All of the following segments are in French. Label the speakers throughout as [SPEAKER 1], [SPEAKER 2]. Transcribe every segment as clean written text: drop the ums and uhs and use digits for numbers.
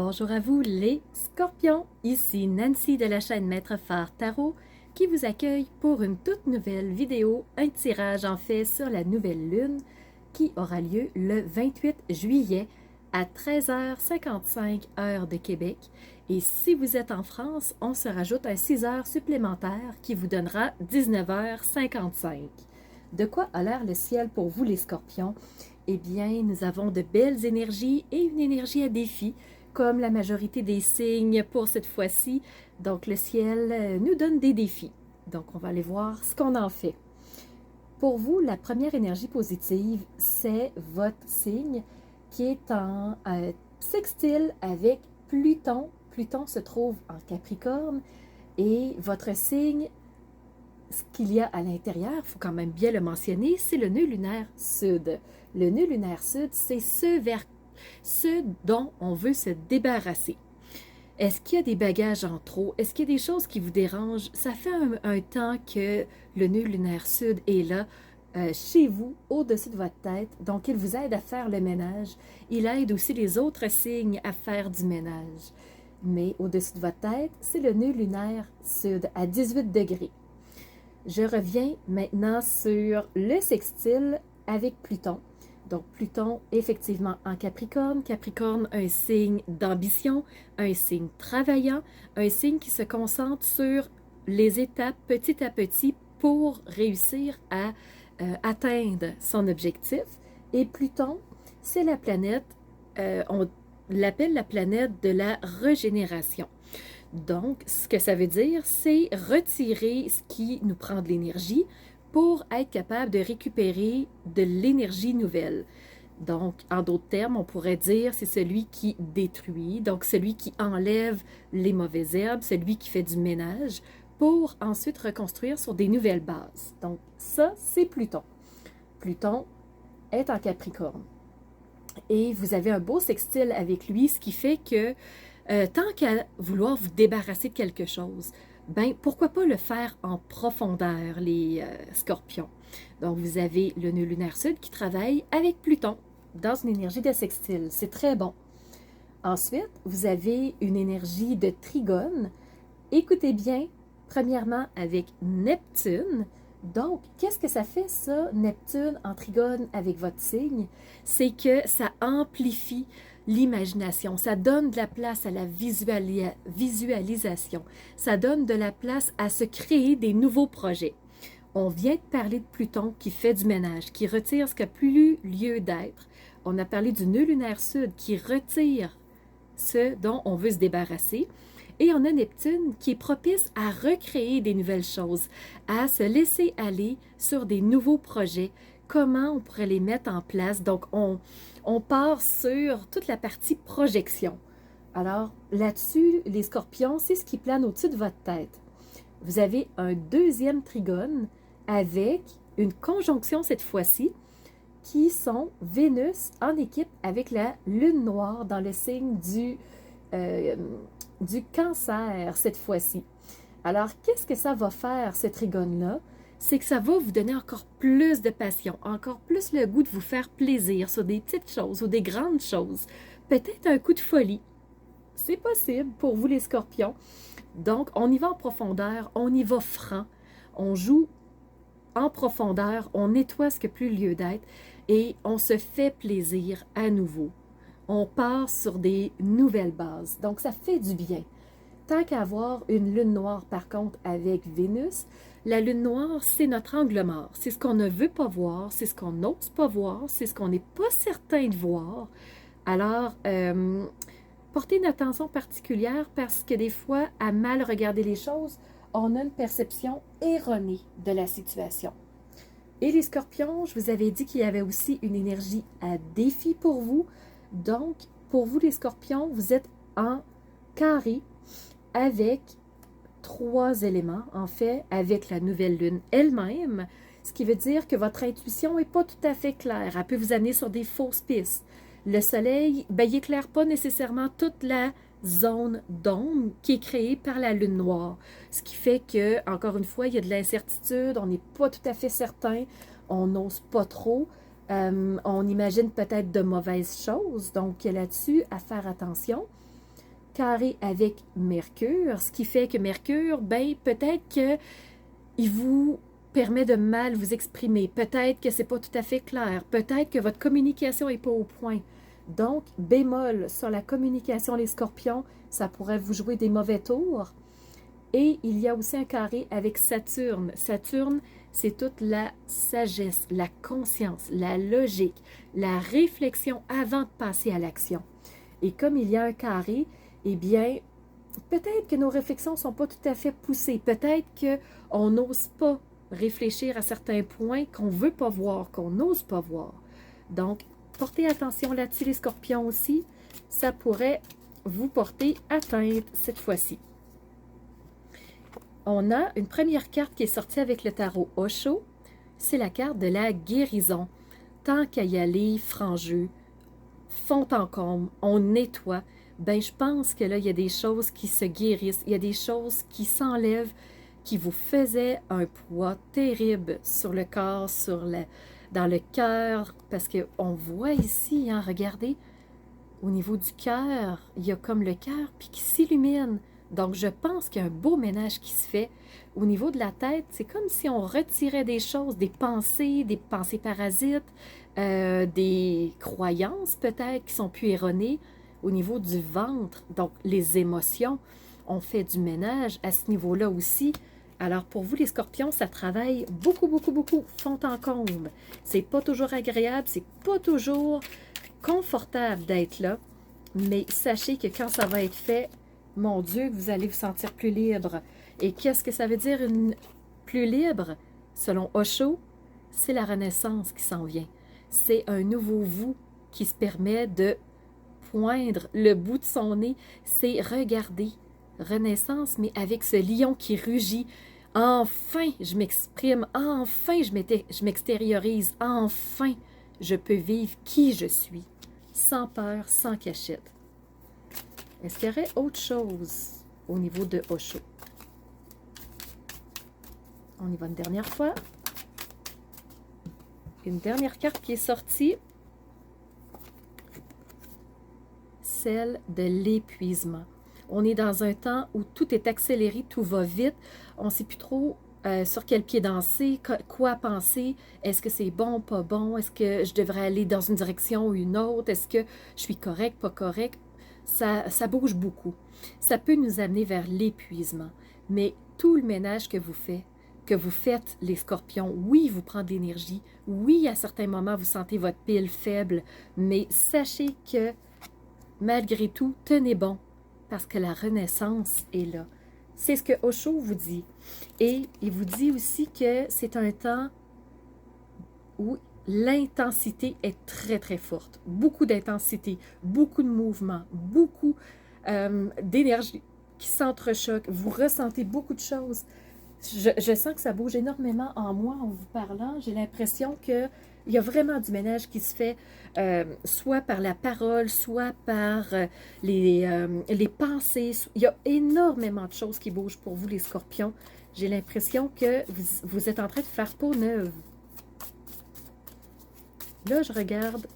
[SPEAKER 1] Bonjour à vous les scorpions, ici Nancy de la chaîne Maître Phare Tarot qui vous accueille pour une toute nouvelle vidéo, un tirage en fait sur la nouvelle lune qui aura lieu le 28 juillet à 13h55 heure de Québec. Et si vous êtes en France, on se rajoute un 6 heures supplémentaire qui vous donnera 19h55. De quoi a l'air le ciel pour vous les scorpions? Eh bien, nous avons de belles énergies et une énergie à défi, comme la majorité des signes pour cette fois-ci. Donc, le ciel nous donne des défis. Donc, on va aller voir ce qu'on en fait. Pour vous, la première énergie positive, c'est votre signe qui est en sextile avec Pluton. Pluton se trouve en Capricorne et votre signe, ce qu'il y a à l'intérieur, il faut quand même bien le mentionner, c'est le nœud lunaire sud. Le nœud lunaire sud, c'est ce dont on veut se débarrasser. Est-ce qu'il y a des bagages en trop? Est-ce qu'il y a des choses qui vous dérangent? Ça fait un temps que le nœud lunaire sud est là, chez vous, au-dessus de votre tête. Donc, il vous aide à faire le ménage. Il aide aussi les autres signes à faire du ménage. Mais au-dessus de votre tête, c'est le nœud lunaire sud à 18 degrés. Je reviens maintenant sur le sextile avec Pluton. Donc, Pluton, effectivement, en Capricorne. Capricorne, un signe d'ambition, un signe travaillant, un signe qui se concentre sur les étapes petit à petit pour réussir à atteindre son objectif. Et Pluton, c'est la planète, on l'appelle la planète de la régénération. Donc, ce que ça veut dire, c'est retirer ce qui nous prend de l'énergie pour être capable de récupérer de l'énergie nouvelle. Donc, en d'autres termes, on pourrait dire c'est celui qui détruit, donc celui qui enlève les mauvaises herbes, celui qui fait du ménage pour ensuite reconstruire sur des nouvelles bases. Donc, ça, c'est Pluton. Pluton est en Capricorne. Et vous avez un beau sextile avec lui, ce qui fait que tant qu'à vouloir vous débarrasser de quelque chose, ben pourquoi pas le faire en profondeur, les scorpions. Donc, vous avez le nœud lunaire sud qui travaille avec Pluton dans une énergie de sextile. C'est très bon. Ensuite, vous avez une énergie de trigone. Écoutez bien, premièrement avec Neptune. Donc, qu'est-ce que ça fait, ça, Neptune en trigone avec votre signe? C'est que ça amplifie l'imagination, ça donne de la place à la visualisation, ça donne de la place à se créer des nouveaux projets. On vient de parler de Pluton qui fait du ménage, qui retire ce qui n'a plus lieu d'être. On a parlé du nœud lunaire sud qui retire ce dont on veut se débarrasser. Et on a Neptune qui est propice à recréer des nouvelles choses, à se laisser aller sur des nouveaux projets. Comment on pourrait les mettre en place? Donc, on part sur toute la partie projection. Alors, là-dessus, les scorpions, c'est ce qui plane au-dessus de votre tête. Vous avez un deuxième trigone avec une conjonction cette fois-ci qui sont Vénus en équipe avec la lune noire dans le signe du cancer cette fois-ci. Alors, qu'est-ce que ça va faire, ce trigone-là? C'est que ça va vous donner encore plus de passion, encore plus le goût de vous faire plaisir sur des petites choses ou des grandes choses. Peut-être un coup de folie. C'est possible pour vous les scorpions. Donc, on y va en profondeur, on y va franc, on joue en profondeur, on nettoie ce qui n'a plus lieu d'être et on se fait plaisir à nouveau. On part sur des nouvelles bases. Donc, ça fait du bien. Tant qu'à avoir une lune noire, par contre, avec Vénus, la lune noire, c'est notre angle mort. C'est ce qu'on ne veut pas voir, c'est ce qu'on n'ose pas voir, c'est ce qu'on n'est pas certain de voir. Alors, portez une attention particulière parce que des fois, à mal regarder les choses, on a une perception erronée de la situation. Et les scorpions, je vous avais dit qu'il y avait aussi une énergie à défi pour vous. Donc, pour vous les scorpions, vous êtes en carré avec 3 éléments, en fait, avec la nouvelle lune elle-même, ce qui veut dire que votre intuition n'est pas tout à fait claire. Elle peut vous amener sur des fausses pistes. Le soleil, ben, il n'éclaire pas nécessairement toute la zone d'ombre qui est créée par la lune noire. Ce qui fait que, encore une fois, il y a de l'incertitude, on n'est pas tout à fait certain, on n'ose pas trop. On imagine peut-être de mauvaises choses, donc là-dessus, à faire attention. carré avec Mercure, ce qui fait que Mercure, ben peut-être qu'il vous permet de mal vous exprimer, peut-être que c'est pas tout à fait clair, peut-être que votre communication n'est pas au point. Donc, bémol sur la communication, les scorpions, ça pourrait vous jouer des mauvais tours. Et il y a aussi un carré avec Saturne. Saturne, c'est toute la sagesse, la conscience, la logique, la réflexion avant de passer à l'action. Et comme il y a un carré, eh bien, peut-être que nos réflexions ne sont pas tout à fait poussées. Peut-être qu'on n'ose pas réfléchir à certains points qu'on ne veut pas voir, qu'on n'ose pas voir. Donc, portez attention là-dessus, les scorpions aussi. Ça pourrait vous porter atteinte cette fois-ci. On a une première carte qui est sortie avec le tarot Osho. C'est la carte de la guérison. Tant qu'à y aller, franc jeu, fond en comble, on nettoie. Ben, je pense que là, il y a des choses qui se guérissent. Il y a des choses qui s'enlèvent, qui vous faisaient un poids terrible sur le corps, dans le cœur. Parce qu'on voit ici, hein, regardez, au niveau du cœur, il y a comme le cœur puis qui s'illumine. Donc, je pense qu'il y a un beau ménage qui se fait. Au niveau de la tête, c'est comme si on retirait des choses, des pensées parasites, des croyances peut-être qui sont plus erronées. Au niveau du ventre, donc les émotions, on fait du ménage à ce niveau-là aussi. Alors, pour vous, les scorpions, ça travaille beaucoup, beaucoup, beaucoup, fond en comble. C'est pas toujours agréable, c'est pas toujours confortable d'être là, mais sachez que quand ça va être fait, mon Dieu, vous allez vous sentir plus libre. Et qu'est-ce que ça veut dire, plus libre? Selon Osho, c'est la renaissance qui s'en vient. C'est un nouveau vous qui se permet de poindre le bout de son nez. C'est regarder, renaissance, mais avec ce lion qui rugit. Enfin, je m'exprime. Enfin, je m'extériorise. Enfin, je peux vivre qui je suis, sans peur, sans cachette. Est-ce qu'il y aurait autre chose au niveau de Osho? On y va une dernière fois. Une dernière carte qui est sortie. Celle de l'épuisement. On est dans un temps où tout est accéléré, tout va vite. On ne sait plus trop sur quel pied danser, quoi penser. Est-ce que c'est bon, pas bon? Est-ce que je devrais aller dans une direction ou une autre? Est-ce que je suis correct, pas correct? Ça bouge beaucoup. Ça peut nous amener vers l'épuisement. Mais tout le ménage que vous faites, les scorpions, oui, vous prend de l'énergie. Oui, à certains moments, vous sentez votre pile faible. Mais sachez que, malgré tout, tenez bon. Parce que la renaissance est là. C'est ce que Osho vous dit. Et il vous dit aussi que c'est un temps où l'intensité est très, très forte. Beaucoup d'intensité, beaucoup de mouvement, beaucoup d'énergie qui s'entrechoque. Vous ressentez beaucoup de choses. Je sens que ça bouge énormément en moi en vous parlant. J'ai l'impression qu'il y a vraiment du ménage qui se fait, soit par la parole, soit par les pensées. Il y a énormément de choses qui bougent pour vous, les scorpions. J'ai l'impression que vous êtes en train de faire peau neuve. Là, je regarde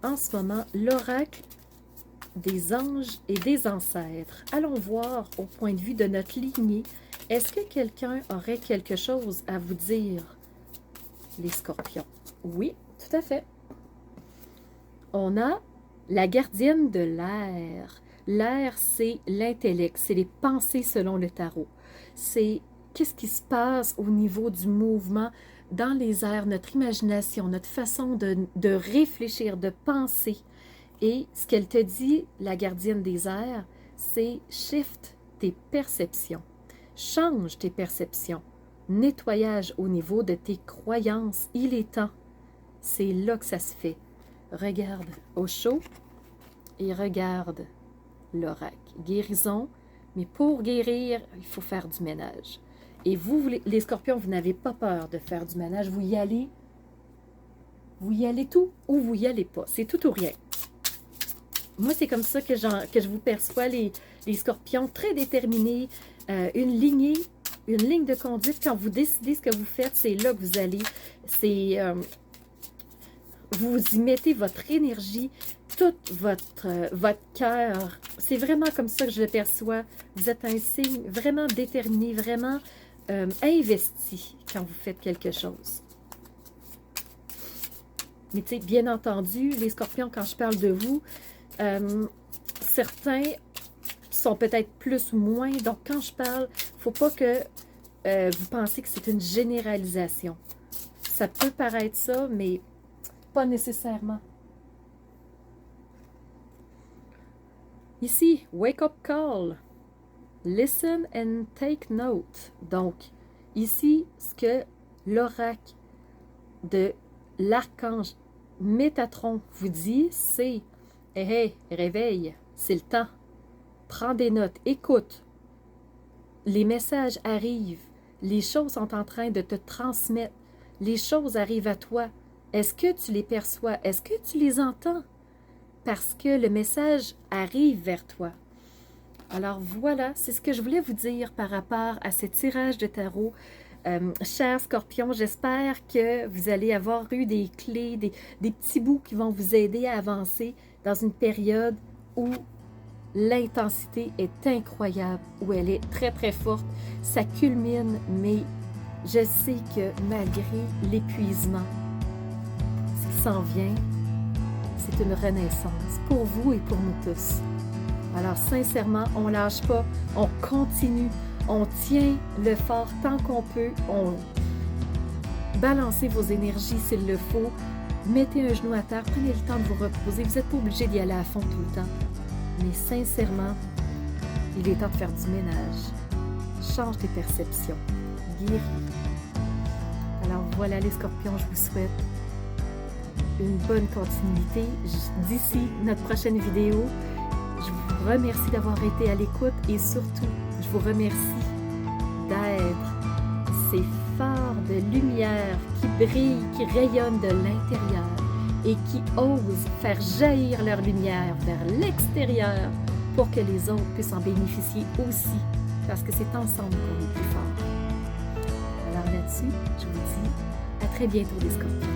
[SPEAKER 1] en ce moment l'oracle des anges et des ancêtres. Allons voir au point de vue de notre lignée. Est-ce que quelqu'un aurait quelque chose à vous dire, les scorpions? Oui, tout à fait. On a la gardienne de l'air. L'air, c'est l'intellect, c'est les pensées selon le tarot. C'est qu'est-ce qui se passe au niveau du mouvement dans les airs, notre imagination, notre façon de réfléchir, de penser. Et ce qu'elle te dit, la gardienne des airs, c'est shift tes perceptions. Change tes perceptions. Nettoyage au niveau de tes croyances. Il est temps. C'est là que ça se fait. Regarde Osho et regarde l'oracle. Guérison, mais pour guérir, il faut faire du ménage. Et vous, les scorpions, vous n'avez pas peur de faire du ménage. Vous y allez tout ou vous y allez pas. C'est tout ou rien. Moi, c'est comme ça que je vous perçois, les scorpions, très déterminés, une ligne de conduite. Quand vous décidez ce que vous faites, c'est là que vous allez. vous y mettez votre énergie, tout votre cœur. C'est vraiment comme ça que je le perçois. Vous êtes un signe vraiment déterminé, vraiment investi quand vous faites quelque chose. Mais tu sais, bien entendu, les scorpions, quand je parle de vous, certains sont peut-être plus ou moins. Donc, quand je parle, il ne faut pas que vous pensez que c'est une généralisation. Ça peut paraître ça, mais pas nécessairement. Ici, wake up call. Listen and take note. Donc, ici, ce que l'oracle de l'archange Métatron vous dit, c'est « Hey, hey, réveille, c'est le temps. Prends des notes, écoute. Les messages arrivent. Les choses sont en train de te transmettre. Les choses arrivent à toi. Est-ce que tu les perçois? Est-ce que tu les entends? Parce que le message arrive vers toi. » Alors voilà, c'est ce que je voulais vous dire par rapport à ce tirage de tarot. Chers scorpions, j'espère que vous allez avoir eu des clés, des petits bouts qui vont vous aider à avancer dans une période où l'intensité est incroyable, où elle est très très forte. Ça culmine, mais je sais que malgré l'épuisement, ce qui s'en vient, c'est une renaissance pour vous et pour nous tous. Alors sincèrement, on ne lâche pas, on continue, on tient le fort tant qu'on peut, on balancez vos énergies s'il le faut, mettez un genou à terre, prenez le temps de vous reposer, vous n'êtes pas obligé d'y aller à fond tout le temps. Mais sincèrement, il est temps de faire du ménage. Change tes perceptions, guéris. Alors voilà les scorpions, je vous souhaite une bonne continuité d'ici notre prochaine vidéo. Je vous remercie d'avoir été à l'écoute et surtout, je vous remercie d'être ces phares de lumière qui brillent, qui rayonnent de l'intérieur et qui osent faire jaillir leur lumière vers l'extérieur pour que les autres puissent en bénéficier aussi, parce que c'est ensemble qu'on est plus fort. Alors là-dessus, je vous dis à très bientôt les scorpions.